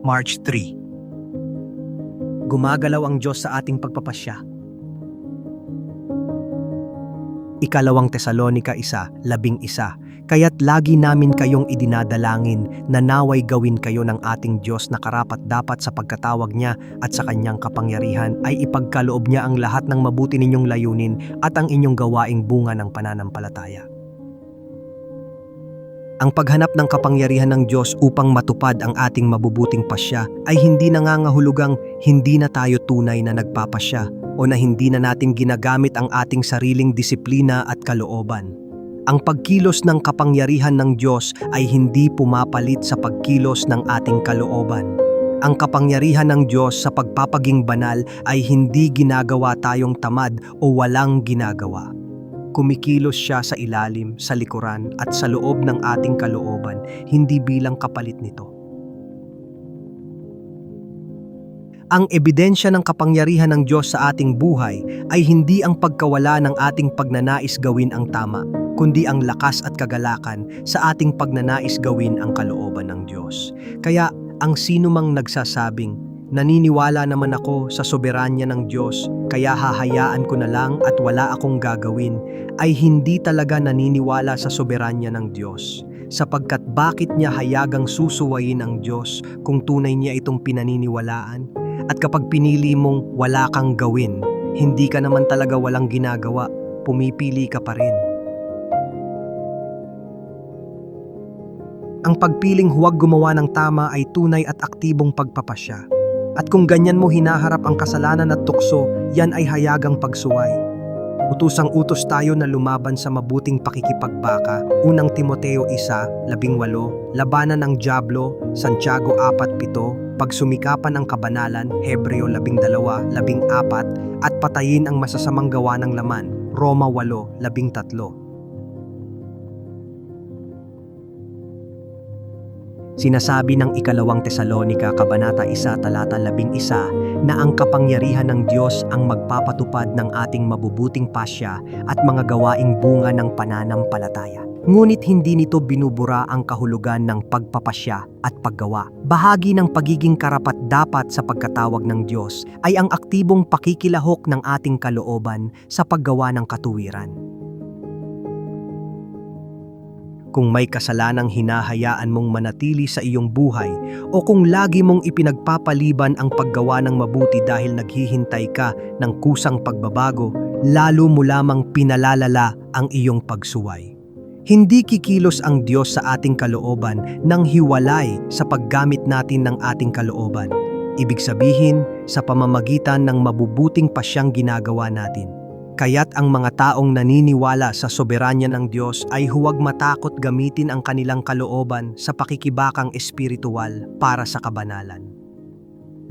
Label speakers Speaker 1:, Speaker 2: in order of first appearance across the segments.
Speaker 1: March 3. Gumagalaw ang Diyos sa ating pagpapasya. Ikalawang Tesalonica 1:11. Kaya't lagi namin kayong idinadalangin na naway gawin kayo ng ating Diyos na karapat-dapat sa pagkatawag niya at sa kanyang kapangyarihan ay ipagkaloob niya ang lahat ng mabuti ninyong layunin at ang inyong gawaing bunga ng pananampalataya. Ang paghanap ng kapangyarihan ng Diyos upang matupad ang ating mabubuting pasya ay hindi nangangahulugang hindi na tayo tunay na nagpapasya o na hindi na natin ginagamit ang ating sariling disiplina at kalooban. Ang pagkilos ng kapangyarihan ng Diyos ay hindi pumapalit sa pagkilos ng ating kalooban. Ang kapangyarihan ng Diyos sa pagpapaging banal ay hindi ginagawa tayong tamad o walang ginagawa. Kumikilos siya sa ilalim, sa likuran at sa loob ng ating kalooban, hindi bilang kapalit nito. Ang ebidensya ng kapangyarihan ng Diyos sa ating buhay ay hindi ang pagkawala ng ating pagnanais gawin ang tama, kundi ang lakas at kagalakan sa ating pagnanais gawin ang kalooban ng Diyos. Kaya ang sinumang nagsasabing, naniniwala naman ako sa soberanya ng Diyos, kaya hahayaan ko na lang at wala akong gagawin, ay hindi talaga naniniwala sa soberanya ng Diyos. Sapagkat bakit niya hayagang susuwayin ang Diyos kung tunay niya itong pinaniniwalaan? At kapag pinili mong wala kang gawin, hindi ka naman talaga walang ginagawa, pumipili ka pa rin. Ang pagpiling huwag gumawa ng tama ay tunay at aktibong pagpapasya. At kung ganyan mo hinaharap ang kasalanan at tukso, yan ay hayagang pagsuway. Utusang-utos tayo na lumaban sa mabuting pakikipagbaka. Unang Timoteo 1:18, labanan ng dyablo, Santiago 4:7, pagsumikapan ng kabanalan, Hebreo 12:14, at patayin ang masasamang gawa ng laman, Roma 8:13. Sinasabi ng ikalawang Tesalonica Kabanata 1:11 na ang kapangyarihan ng Diyos ang magpapatupad ng ating mabubuting pasya at mga gawaing bunga ng pananampalataya. Ngunit hindi nito binubura ang kahulugan ng pagpapasya at paggawa. Bahagi ng pagiging karapat-dapat sa pagkatawag ng Diyos ay ang aktibong pakikilahok ng ating kalooban sa paggawa ng katuwiran. Kung may kasalanang hinahayaan mong manatili sa iyong buhay o kung lagi mong ipinagpapaliban ang paggawa ng mabuti dahil naghihintay ka ng kusang pagbabago, lalo mo lamang pinalalala ang iyong pagsuway. Hindi kikilos ang Diyos sa ating kalooban nang hiwalay sa paggamit natin ng ating kalooban. Ibig sabihin, sa pamamagitan ng mabubuting pasyang ginagawa natin. Kaya't ang mga taong naniniwala sa soberanya ng Diyos ay huwag matakot gamitin ang kanilang kalooban sa pakikibakang espiritual para sa kabanalan.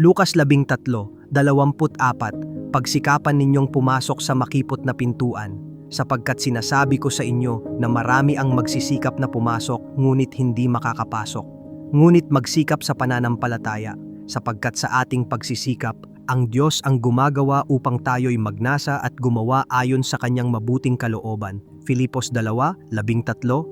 Speaker 1: Lucas 13:24, pagsikapan ninyong pumasok sa makipot na pintuan, sapagkat sinasabi ko sa inyo na marami ang magsisikap na pumasok ngunit hindi makakapasok. Ngunit magsikap sa pananampalataya, sapagkat sa ating pagsisikap, ang Diyos ang gumagawa upang tayo'y magnasa at gumawa ayon sa kanyang mabuting kalooban. Filipos 2:13,